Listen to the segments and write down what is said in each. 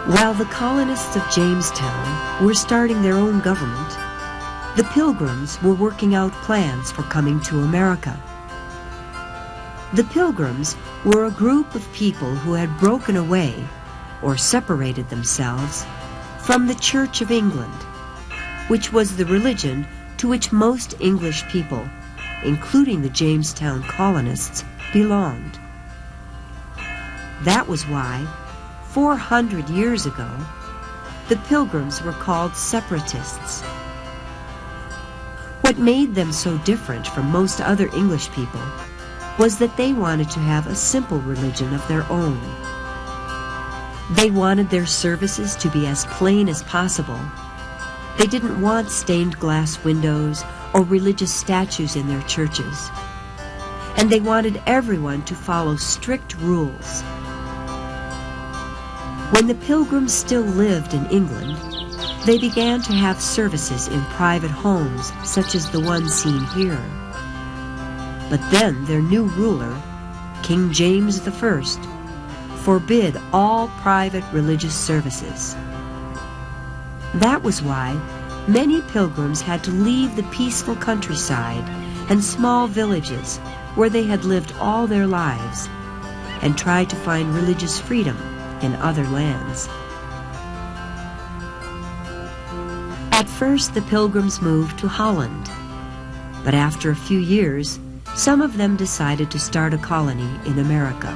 While the colonists of Jamestown were starting their own government, the Pilgrims were working out plans for coming to America. The Pilgrims were a group of people who had broken away or separated themselves from the Church of England, which was the religion to which most English people, including the Jamestown colonists, belonged. That was why, 400 years ago, the Pilgrims were called separatists. What made them so different from most other English people was that they wanted to have a simple religion of their own. They wanted their services to be as plain as possible. They didn't want stained glass windows or religious statues in their churches. And they wanted everyone to follow strict rules. When the Pilgrims still lived in England, they began to have services in private homes such as the one seen here. But then their new ruler, King James I, forbid all private religious services. That was why many pilgrims had to leave the peaceful countryside and small villages where they had lived all their lives and try to find religious freedom in other lands. At first, the Pilgrims moved to Holland, but after a few years, some of them decided to start a colony in America.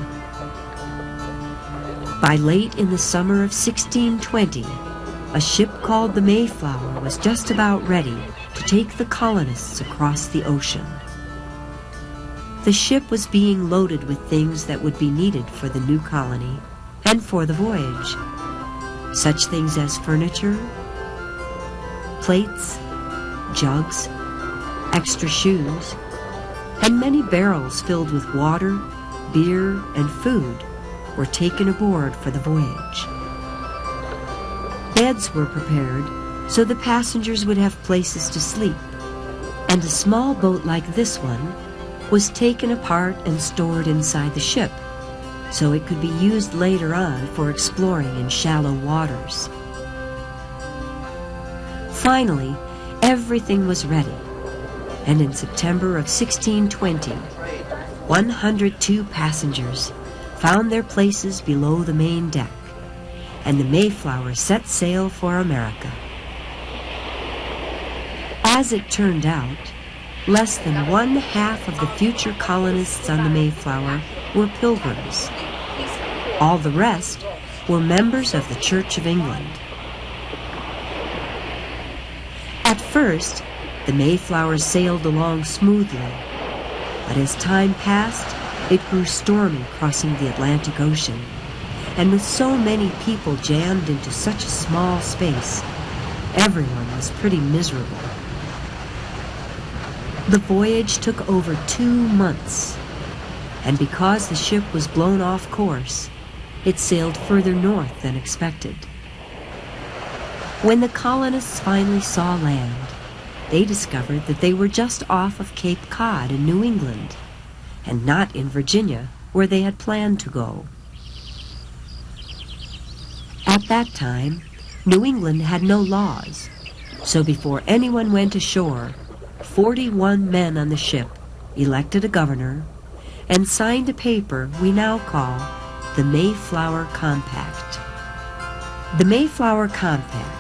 By late in the summer of 1620, a ship called the Mayflower was just about ready to take the colonists across the ocean. The ship was being loaded with things that would be needed for the new colony and for the voyage, such things as furniture, plates, jugs, extra shoes, and many barrels filled with water, beer, and food were taken aboard for the voyage. Beds were prepared so the passengers would have places to sleep, and a small boat like this one was taken apart and stored inside the ship so it could be used later on for exploring in shallow waters. Finally, everything was ready, and in September of 1620, 102 passengers found their places below the main deck, and the Mayflower set sail for America. As it turned out, less than one-half of the future colonists on the Mayflower were Pilgrims. All the rest were members of the Church of England. At first, the Mayflower sailed along smoothly, but as time passed, it grew stormy crossing the Atlantic Ocean, and with so many people jammed into such a small space, everyone was pretty miserable. The voyage took over 2 months, and because the ship was blown off course, it sailed further north than expected. When the colonists finally saw land, they discovered that they were just off of Cape Cod in New England, and not in Virginia, where they had planned to go. At that time, New England had no laws, so before anyone went ashore, 41 men on the ship elected a governor and signed a paper we now call the Mayflower Compact. The Mayflower Compact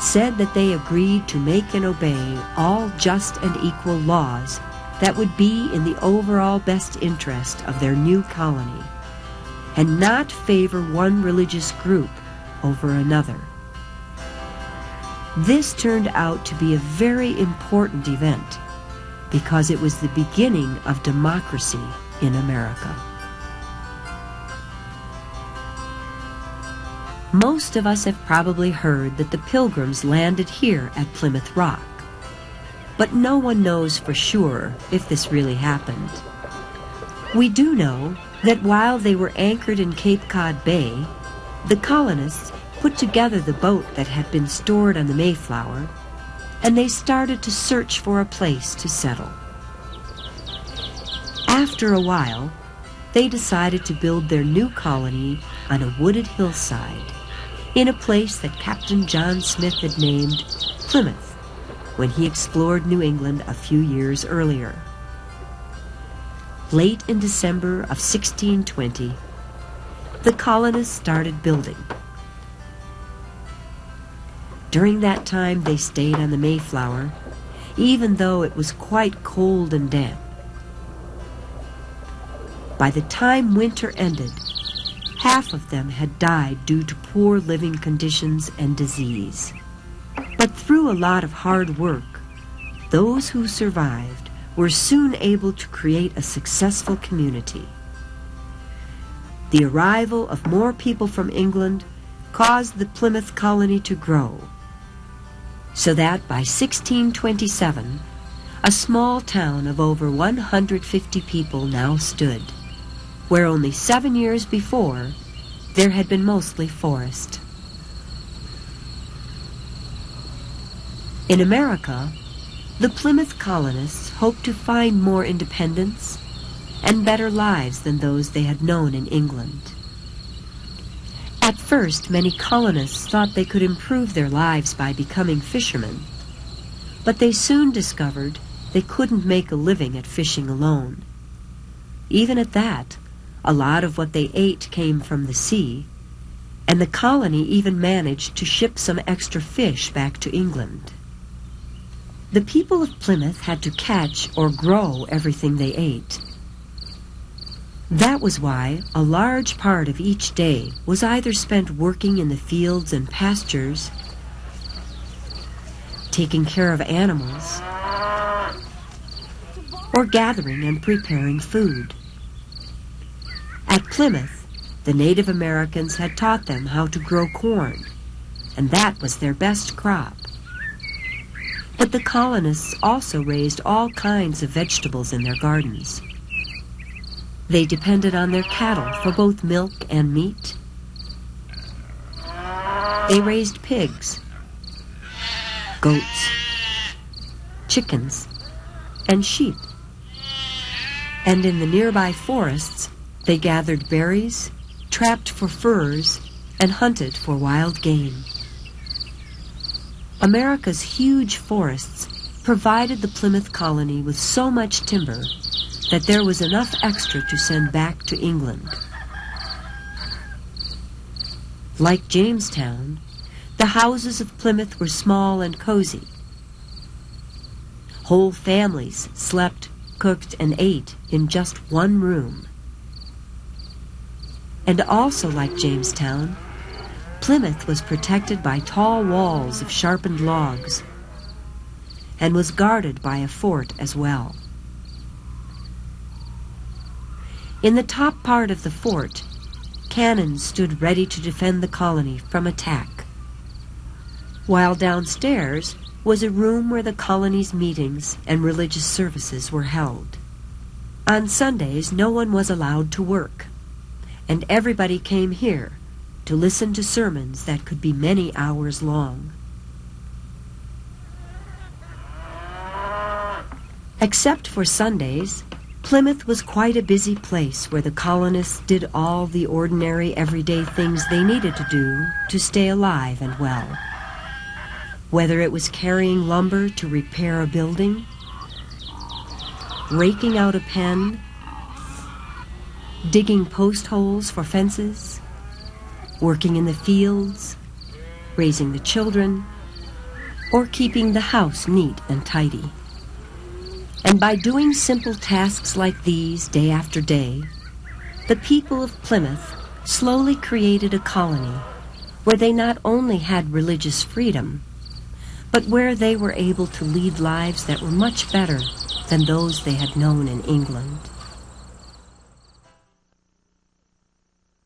said that they agreed to make and obey all just and equal laws that would be in the overall best interest of their new colony, and not favor one religious group over another. This turned out to be a very important event because it was the beginning of democracy in America. Most of us have probably heard that the Pilgrims landed here at Plymouth Rock, but no one knows for sure if this really happened. We do know that while they were anchored in Cape Cod Bay, the colonists put together the boat that had been stored on the Mayflower, and they started to search for a place to settle. After a while, they decided to build their new colony on a wooded hillside, in a place that Captain John Smith had named Plymouth when he explored New England a few years earlier. Late in December of 1620, the colonists started building. During that time, they stayed on the Mayflower, even though it was quite cold and damp. By the time winter ended, half of them had died due to poor living conditions and disease. But through a lot of hard work, those who survived were soon able to create a successful community. The arrival of more people from England caused the Plymouth colony to grow, so that by 1627, a small town of over 150 people now stood, where only 7 years before there had been mostly forest. In America, the Plymouth colonists hoped to find more independence and better lives than those they had known in England. At first, many colonists thought they could improve their lives by becoming fishermen, but they soon discovered they couldn't make a living at fishing alone. Even at that, a lot of what they ate came from the sea, and the colony even managed to ship some extra fish back to England. The people of Plymouth had to catch or grow everything they ate. That was why a large part of each day was either spent working in the fields and pastures, taking care of animals, or gathering and preparing food. At Plymouth, the Native Americans had taught them how to grow corn, and that was their best crop. But the colonists also raised all kinds of vegetables in their gardens. They depended on their cattle for both milk and meat. They raised pigs, goats, chickens, and sheep. And in the nearby forests, they gathered berries, trapped for furs, and hunted for wild game. America's huge forests provided the Plymouth colony with so much timber that there was enough extra to send back to England. Like Jamestown, the houses of Plymouth were small and cozy. Whole families slept, cooked, and ate in just one room. And also like Jamestown, Plymouth was protected by tall walls of sharpened logs and was guarded by a fort as well. In the top part of the fort, cannons stood ready to defend the colony from attack, while downstairs was a room where the colony's meetings and religious services were held. On Sundays, no one was allowed to work, and everybody came here to listen to sermons that could be many hours long. Except for Sundays, Plymouth was quite a busy place where the colonists did all the ordinary everyday things they needed to do to stay alive and well. Whether it was carrying lumber to repair a building, raking out a pen, digging post holes for fences, working in the fields, raising the children, or keeping the house neat and tidy. And by doing simple tasks like these day after day, the people of Plymouth slowly created a colony where they not only had religious freedom, but where they were able to lead lives that were much better than those they had known in England.